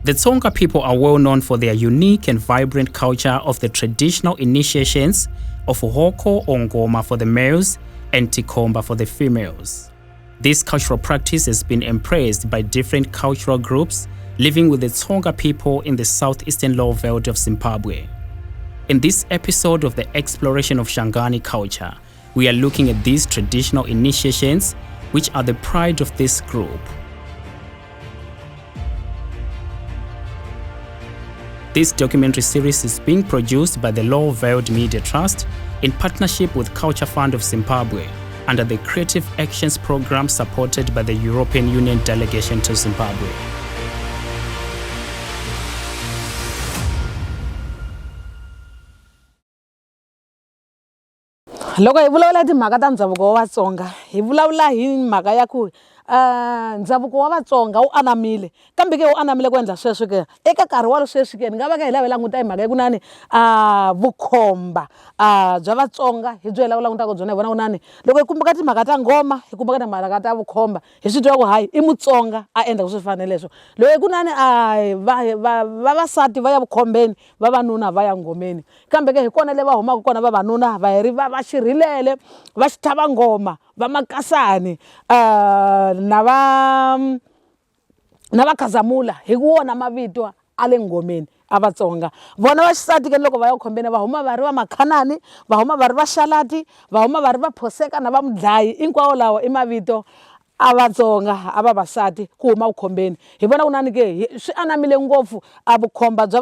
The Tsonga people are well known for their unique and vibrant culture of the traditional initiations of Hoko or Ngoma for the males and Tikhomba for the females. This cultural practice has been embraced by different cultural groups living with the Tsonga people in the southeastern lower veld of Zimbabwe. In this episode of the exploration of Shangani culture, we are looking at these traditional initiations, which are the pride of this group. This documentary series is being produced by the Lower Veld Media Trust in partnership with Culture Fund of Zimbabwe under the Creative Actions Program supported by the European Union delegation to Zimbabwe. Loko hi vulavula timhaka ta ndhavuko wa Vatsonga, hi vulavula hi mhaka ya ku ndhavuko wa Vatsonga wu anamile, kambe ke wu anamile ku endla sweswi ke eka nkarhi wa sweswi ke ni nga va ka hi lava languta hi mhaka ya ku nani vukhomba bya Vatsonga hi byo hi lava langutaka byona hi vona ku nani loko hi kumeka timhaka ta ngoma hi kumeka timhaka ta vukhomba hi swi twa ku hayi i Mutsonga a endla ku swi fanele leswo loko ku nani vavasati va ya vukhombeni vavanuna va ya ngomeni kambe ke hi kona le va humaka kona vavanuna va heri va xirhilele va xithava ngoma va makasani na vakhazamula hi ku wona mavito a le ngomeni a Vatsonga vona va xisati ke loko va ya khombeni va huma va ri va makhanani va huma va ri va xalati va huma va ri va phoseka na va mudlayi hinkwawo lawa i mavito a Vatsonga a vavasati ku huma vukhombeni hi vona ku nani ke swi anamile ngopfu a vukhomba bya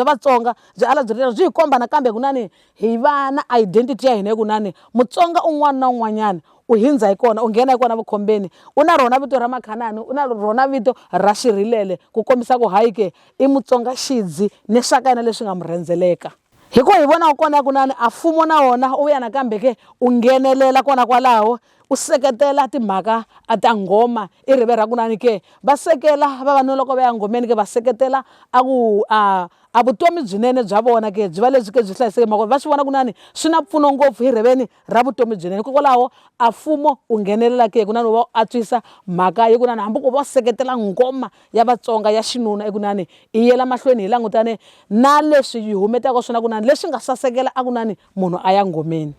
Vatsonga byi ala byi hi komba nakambe ku nani hi va na identity ya hina ku nani Mutsonga un'wana na un'wanyana u hindza hi kona u nghena hi kona vukhombeni u na rona vito ra makhanani u na rona vito ra xirhilele ku kombisa ku hayi ke i Mutsonga xidzi ni xaka yena leswi nga mu rhendzeleka hi ku hi vona kona ku nani a mfumo na wona u ya nakambe ke u nghenelela kona kwalaho u seketela timhaka ta ngoma i rive ra ku nani ke va sekela vavanuna loko va ya ngomeni ke va seketela a vutomi byinene bya vona ke byi va lebyi ke byi hlayiseke mako va swi vona ku nani swi na mpfuno ngopfu hi riveni ra vutomi byinene hikokwalaho a mfumo u nghenelela ke ku nani va antswisa mhaka yi ku nani hambi ku va seketela ngoma ya Vatsonga ya xinuna eku nani i yela mahlweni hi langutane na leswi yi humetaka swona ku nani leswi nga sasekela a ku nani munhu a ya ngomeni.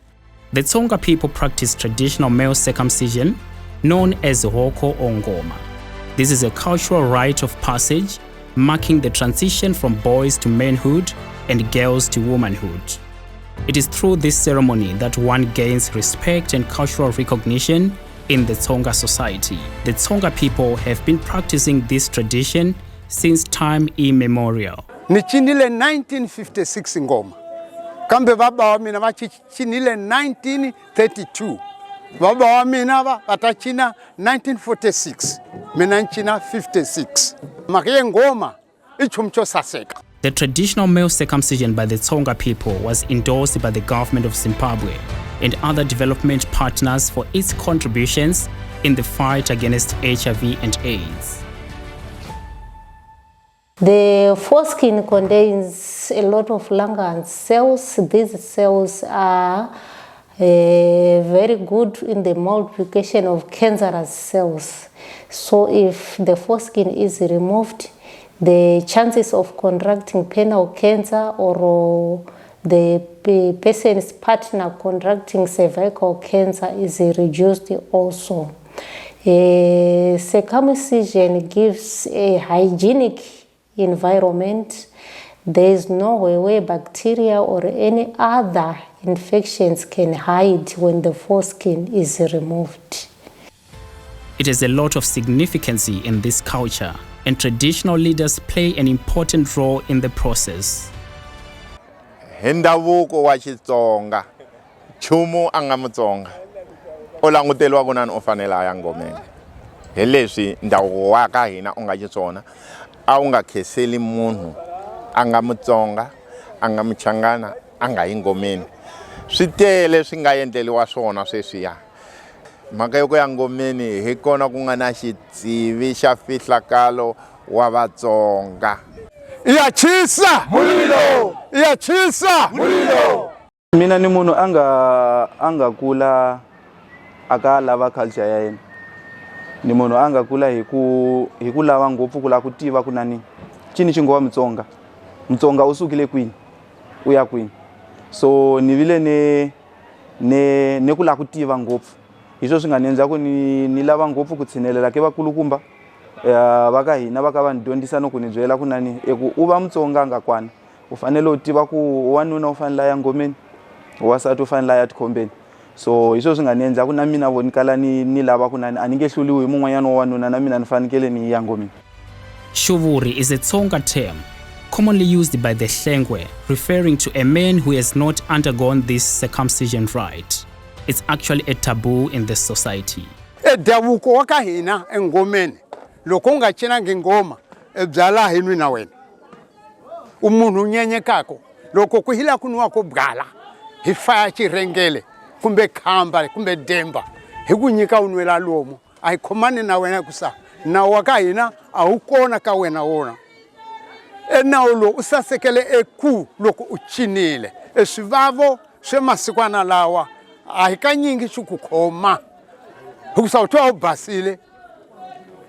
The Tsonga people practice traditional male circumcision known as Hoko or Ngoma. This is a cultural rite of passage marking the transition from boys to manhood and girls to womanhood. It is through this ceremony that one gains respect and cultural recognition in the Tsonga society. The Tsonga people have been practicing this tradition since time immemorial. Ni chinile 1956 ngoma. Kambe baba wa mina va chinile 1932. Baba wa mina va china 1946. Mina nchina 56. Makiye ngoma ichumcho saseka. The traditional male circumcision by the Tsonga people was endorsed by the government of Zimbabwe and other development partners for its contributions in the fight against HIV and AIDS. The foreskin contains a lot of Langerhans cells. These cells are very good in the multiplication of cancerous cells. So if the foreskin is removed, the chances of contracting penile cancer or the person's partner contracting cervical cancer is reduced also. Circumcision gives a hygienic environment. There is nowhere where bacteria or any other infections can hide when the foreskin is removed. It has a lot of significance in this culture, and traditional leaders play an important role in the process. Ndavuko wa Xitsonga, chumu anga Mutsonga. O languteriwa ku nani u fanele a ya ngomeni. Hi leswi ndhavuko wa ka hina u nga Xitsonga a u nga kheseli munhu a nga Mutsonga a nga Muchangana a nga yi ngomeni. Swi tele swi nga endleliwa swona sweswiya. Mhaka yo ku ya ngomeni hi kona ku nga na xitsivi xa fihlakalo wa Vatsonga. Ya chisa mulilo, ya chisa mulilo. Mina ni munhu anga kula aka lava culture ya yena. Ni munhu anga kula hi ku lava ngopfu ku la ku tiva ku nani cini chingowa Mtsonga. Mtsonga usukile kwini, uya kwini. So ni vile ne kula kutiva ngopfu. Iswo swi nga ni endla ku ni lava ngopfu ku tshinelela ke vakulukumba va ka hina va ka va ni dyondzisa no ku ni byela ku nani eku u va Mutsonga nga kwana u fanele u tiva ku wanuna u fanele ya ngomeni wasati u fanele ya tikhombeni. So iswo swi nga ni endla ku na mina voni kala ni lava ku nani a ni nge hluliwi hi mun'wanyana wa wanuna na mina ni fanekele ni ya ngomeni. Shuvuri is a Tsonga term commonly used by the Hlengwe, referring to a man who has not undergone this circumcision rite. It's actually a taboo in the society. Davuko wa ka hina engomeni loko nga cinanga ngoma byala hinwi na wena umunhu nyenyekako loko ku hila kunwa ko bwala hi faya cirengele kumbe khamba kumbe demba hi ku nyika unwela lomo a hi khomani na wena kusa na wa ka hina a wu kona ka wena wona nawu lo u sasekele eku loko u cinile swivavo swe masikwana lawa a hi kanyingi swi ku khoma hikusa u twa u basile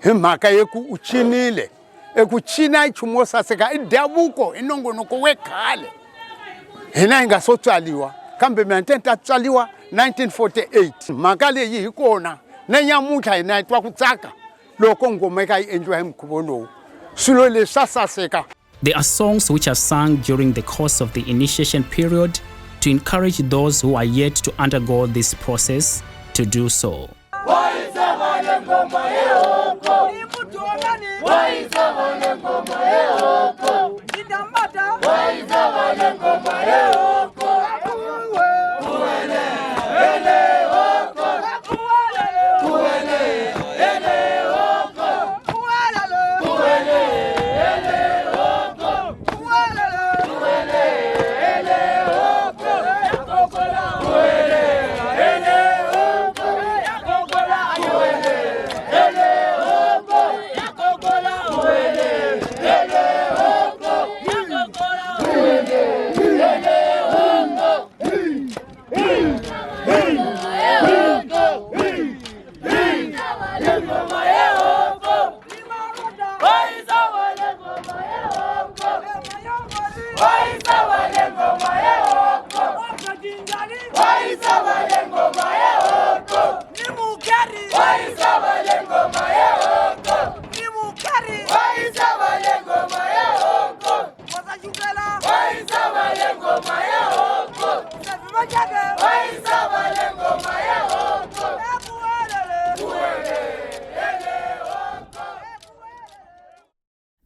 hi mhaka yeku u cinile eku cina nchumu wo saseka i davuko i nongonoko we khale hina hi nga so tswaliwa kambe mina ta tswaliwa 1948 mhaka leyi hi kona na nyamutlha hina twa ku tsaka loko ngoma ka yi endliwa hi mukhuvo lowu swilo leswi swa saseka. There are songs which are sung during the course of the initiation period to encourage those who are yet to undergo this process to do so.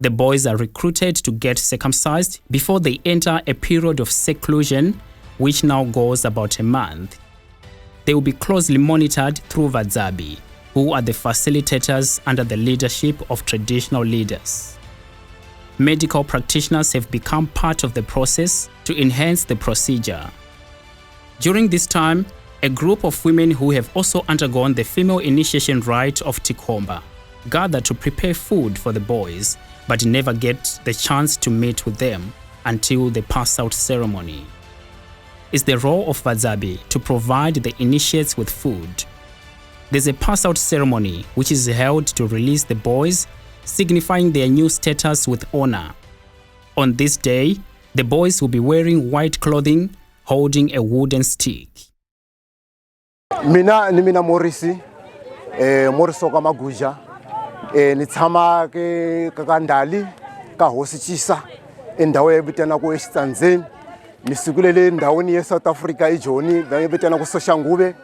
The boys are recruited to get circumcised before they enter a period of seclusion, which now goes about a month. They will be closely monitored through Vadzabi, who are the facilitators under the leadership of traditional leaders. Medical practitioners have become part of the process to enhance the procedure. During this time, a group of women who have also undergone the female initiation rite of Tikhomba gather to prepare food for the boys, but never get the chance to meet with them until the pass-out ceremony. It's the role of Vadzabi to provide the initiates with food. There's a pass-out ceremony which is held to release the boys, signifying their new status with honor. On this day, the boys will be wearing white clothing, holding a wooden stick. Mina ni mina Morisi, Moriso ka Maguja. Ni tshama ke kakandali ka hosi chisa endawo yebitana ku eXtanzania ni sikulele ndawoni ye South Africa ijoni yebitana ku Soshangube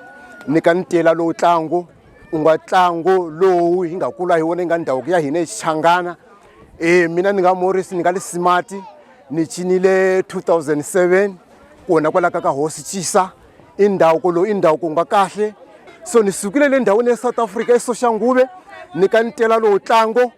ni kanitela lo tlango unga tlango lowu hinga kula hi wona nga ndawo ya hina eChangana mina ni nga Morris ni nga le smart ni cinile 2007 kona kwala ka hosi chisa indawo ku nga kahle so ni sikulele ndawoni ye South Africa eSoshangube ni kanitela lo tlango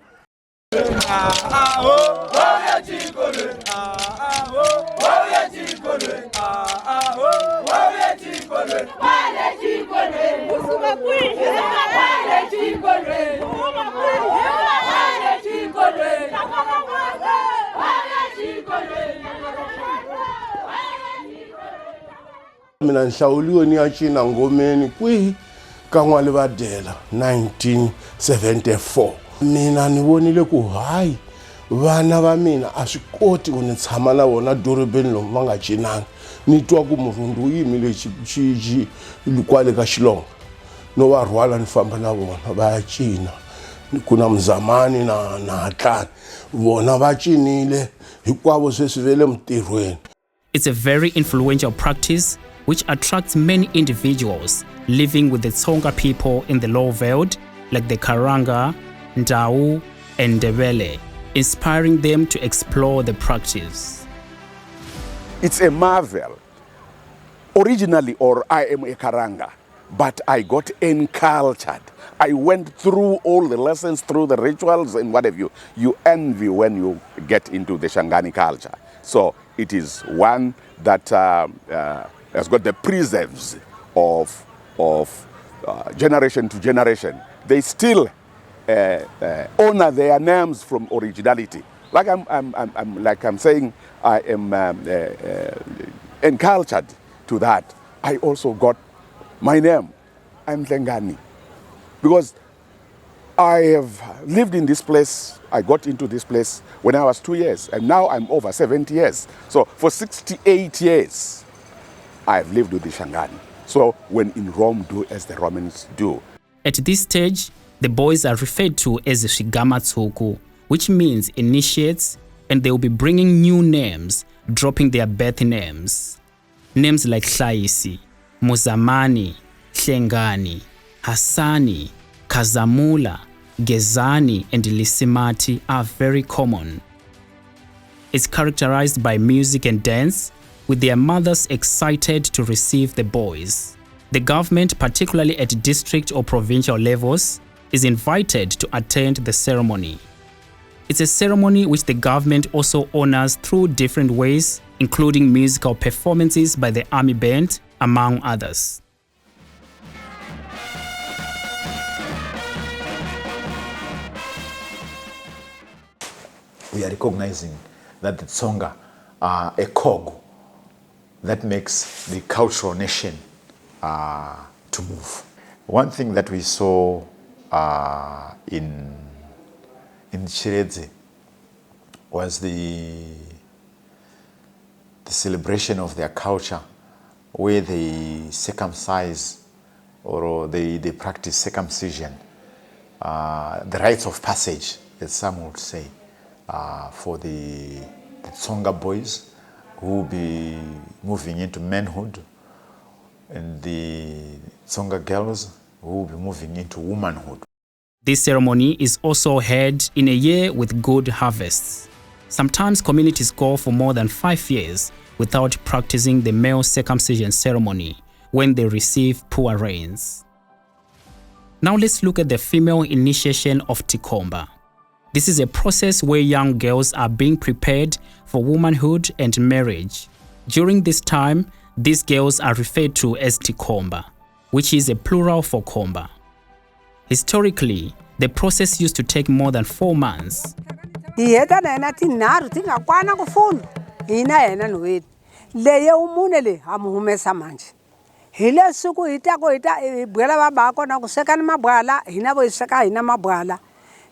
mina nhlawuliwe ni ya cina ngomeni kwihi ka N'walivadela 1974 mina ni vonile ku hayi vana va mina a swi koti ku ni tshama na vona dorobeni lomu va nga cinanga ni twa ku murhundu wu yimile kwale ka Xilonga no va rhwala ni famba na vona va ya cina ku na Mzamani na Hatlani vona va cinile hinkwavo sweswi ve le mintirhweni. It's a very influential practice which attracts many individuals living with the Tsonga people in the Lower Veld, like the Karanga, Ndau, and Ndebele, inspiring them to explore the practice. It's a marvel. Originally, I am a Karanga, but I got encultured. I went through all the lessons, through the rituals and what have you. You envy when you get into the Shangani culture. So it is one that has got the preserves of generation to generation. They still honor their names from originality. Like I'm saying, I am encultured to that. I also got my name. I'm Shangani. Because I have lived in this place, I got into this place when I was 2 years, and now I'm over 70 years. So for 68 years, I've lived with the Shangani. So when in Rome, do as the Romans do. At this stage, the boys are referred to as Shigamatsuku, which means initiates, and they will be bringing new names, dropping their birth names. Names like Hlaisi, Muzamani, Shangani, Hassani, Kazamula, Gezani, and Lisimati are very common. It's characterized by music and dance, with their mothers excited to receive the boys. The government, particularly at district or provincial levels, is invited to attend the ceremony. It's a ceremony which the government also honors through different ways, including musical performances by the army band, among others. We are recognizing that the Tsonga are a cog that makes the cultural nation to move. One thing that we saw in Chiredze was the celebration of their culture, where they circumcise or they practice circumcision, the rites of passage, as some would say, for the Tsonga boys who will be moving into manhood, and the Tsonga girls who will be moving into womanhood. This ceremony is also held in a year with good harvests. Sometimes communities go for more than 5 years without practicing the male circumcision ceremony when they receive poor rains. Now let's look at the female initiation of Tikhomba. This is a process where young girls are being prepared for womanhood and marriage. During this time, these girls are referred to as Tikhomba, which is a plural for Khomba. Historically, the process used to take more than 4 months.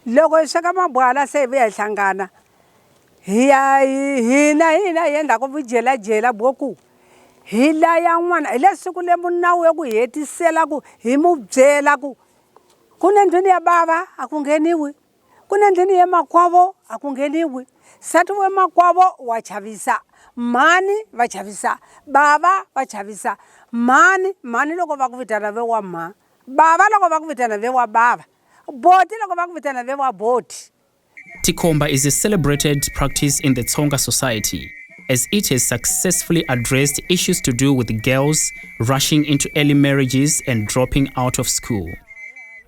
Loko iseka mabwala se ve hlangana hina yenda ku vijela jela boku hila ya n'wana hilesiku le munawu ya ku hetisela ku hi mu byela ku kuna ndlwini ya bava a ku ngheniwi, kuna ndlwini ya makwavo a ku ngheniwi, sati we makwavo wa chavisa, mhani va chavisa, bava va chavisa, mhani loko va ku vitana ve wa mha, bava loko va ku vitana ve wa bava. Tikhomba is a celebrated practice in the Tsonga society, as it has successfully addressed issues to do with girls rushing into early marriages and dropping out of school.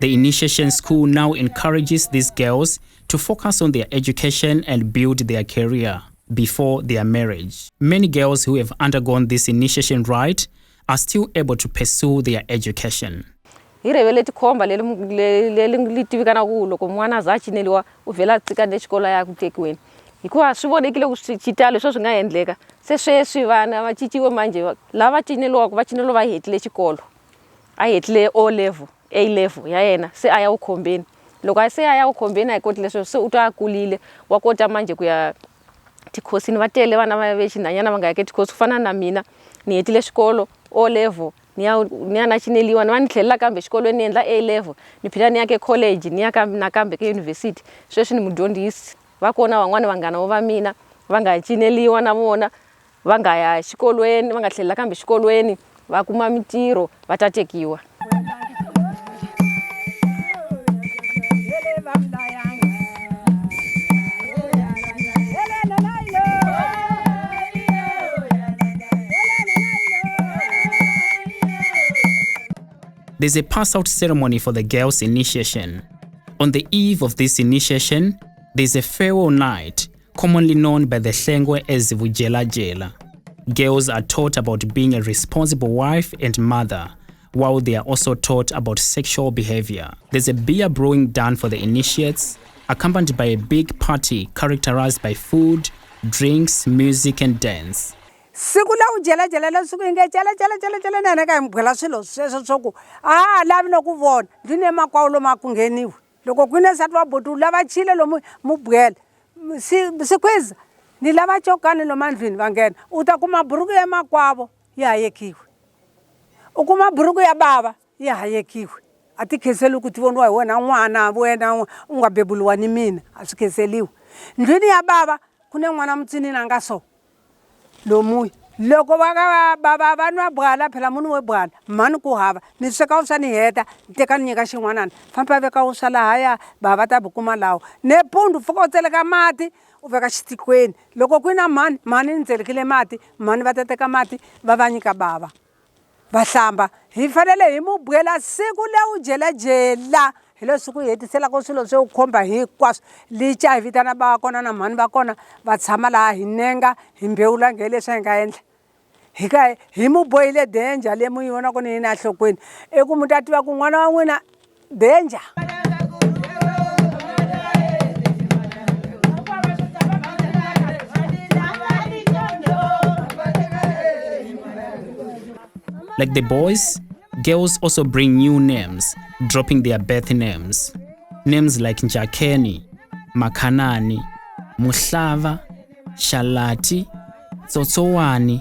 The initiation school now encourages these girls to focus on their education and build their career before their marriage. Many girls who have undergone this initiation rite are still able to pursue their education. Irevele Tikhomba le tivikana ku loko mwana za cineliwa u vela tsika le xikola ya ku tekiweni hikuva swi vonekile ku xitalo swo swi nga endleka se sweswi vana va ciciwe manje lava cineliwaka va cinelo va hetile xikolo a hetile A level ya yena se a ya ukhombeni loko a se ya ku khombeni a hi koti leswo se u twa a kulile wa kota manje ku ya tikhosini va tele vana va xinhanyana va nga ya ke tikhosi ku fana na mina ni hetile xikolo O level ni ya na cineliwa ni va ni tlhelela kambe xikolweni ni endla A level ni phila ni ya ke college ni ya nakambe ke university sweswi ni mudyondzisi va kona van'wana vanghana va mina va nga cineliwa na vona va nga ya xikolweni va nga tlhelela kambe xikolweni va kuma mitirho va ta tekiwa. There's a pass-out ceremony for the girls' initiation. On the eve of this initiation, there's a farewell night, commonly known by the Hlengwe as Vujela Jela. Girls are taught about being a responsible wife and mother, while they are also taught about sexual behavior. There's a beer brewing done for the initiates, accompanied by a big party characterized by food, drinks, music, and dance. Siku la ujela la siku inge jela nene ka mgwela swilo sweswo swo lavi no ku vona ndine makwaulo ma ku ngheniwa loko kwine sati wa botu lava chile lomu mubwela sikweza ni lava chokani lo mandlwini va nghena u ta kuma buruku ya makwavo ya hayekiwe u kuma buruku ya bava ya hayekiwe a ti kheseli ku tivoniwa hi wena n'wana wena u nga bebuliwa ni mina a swi kheseliwi ndlwini ya bava ku ne n'wana mutsini na nga so lomu loko va bava va nwa bwala phela munhu we bwala mani ku hava ni sweka u swa ni heta ni teka ni nyika xin'wanana famba veka u swa lahaya bava ta bukuma lawo ne pundu pfuka u tseleka mati u veka xitikweni loko ku na mani ni tselekile mati mani va ta teka mati va va nyika bava va hlamba hi fanele hi mu bwela siku le u jelajela hi leswi ku hetiselaka swilo swo khomba hinkwaswo licha hi vitana ba kona na mani va kona va tshama laha hi nenga hi mbewula nge leswi hi nga endla hi mu bohile danger leyi mu yi vona ku ni yini enhlokweni i ku mu ta tiva ku n'wana wa n'wina danger. Like the boys, girls also bring new names, dropping their birth names. Names like Njakeni, Makhanani, Muhlava, Shalati, Tsotsowani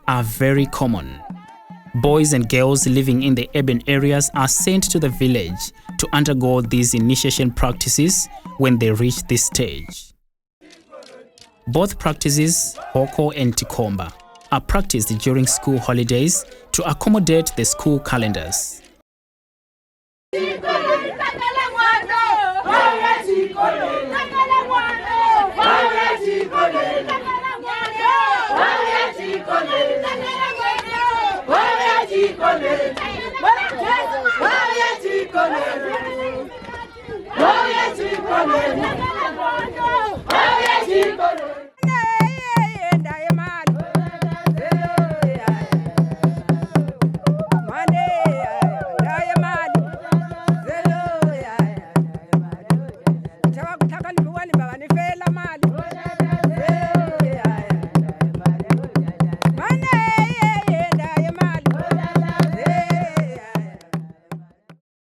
are very common. Boys and girls living in the urban areas are sent to the village to undergo these initiation practices when they reach this stage. Both practices, Hoko and Tikhomba, are practiced during school holidays to accommodate the school calendars.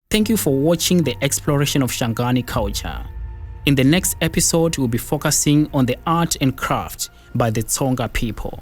Thank you for watching the exploration of Shangani culture. In the next episode, we'll be focusing on the art and craft by the Tsonga people.